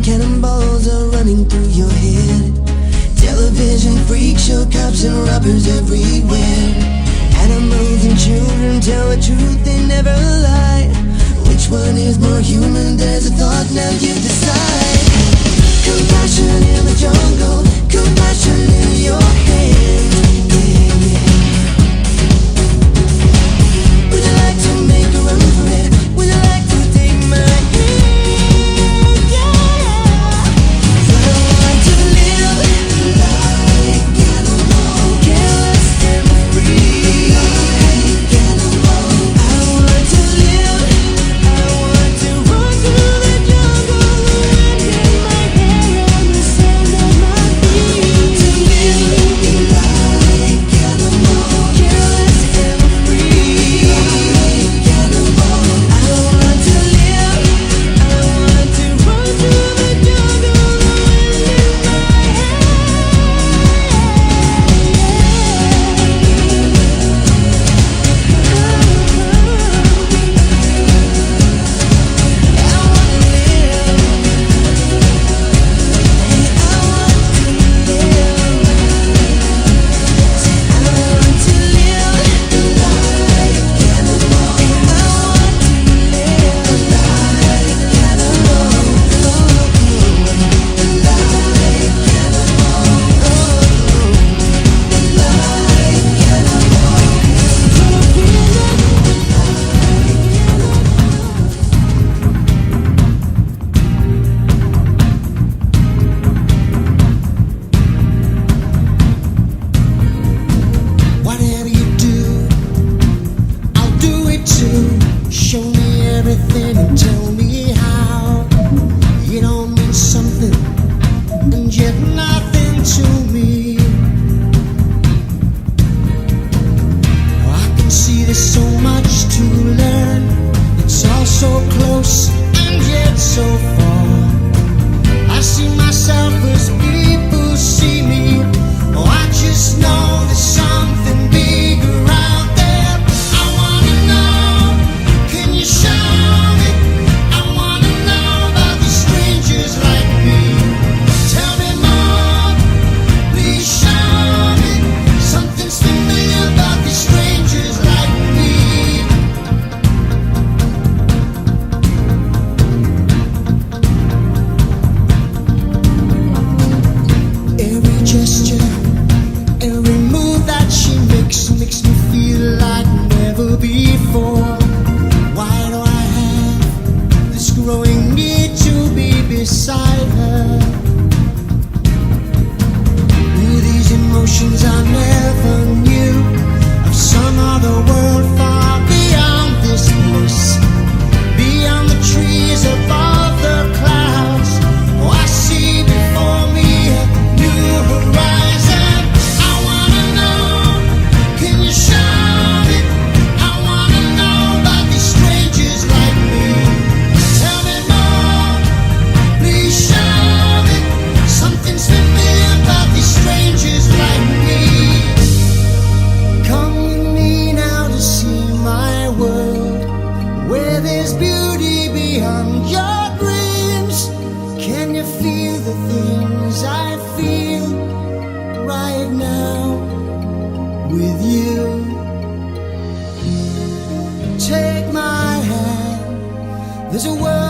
Cannonballs are running through your head. Television freak show, cops and robbers everywhere. Animals and children tell the truth, they never lie. Which one is more human? There's a thought, now you decide. Compassion in the jungle, compassion in your hand. Yeah, yeah. Would you like to make a run for it? Would you like to take my hand? Yeah. I want to live like animal, careless and free. Like animal. I want to live, I want to run through the jungle, and get my hair on the sand of my feet. To live like animal, careless and free. Like animal. I want to live, I want to run through the jungle, the wind in my hair. Whatever you do, I'll do it too. Show me everything and tell me how. It all means something, and yet nothing to me. Oh, I can see there's so much to learn. It's all so close and yet so far. I see myself as people see me. Oh, I just know there's something bigger out there. I wanna know, can you show me? I wanna know about these strangers like me. Tell me more, please show me. Something's familiar about these strangers like me. Every gesture, every move that she makes me feel like never before. Why do I have this growing need to be beside her? These emotions I never knew, of some other world far beyond this place, beyond the trees, above the clouds. Oh, I see before me a new horizon. I wanna know, can you show me? I wanna know about these strangers like me. Tell me more, please show me. Something's familiar about these strangers like me. Come with me now to see my world, where there's beauty beyond your dreams. Can you feel the things I feel right now with you? Take my hand, there's a world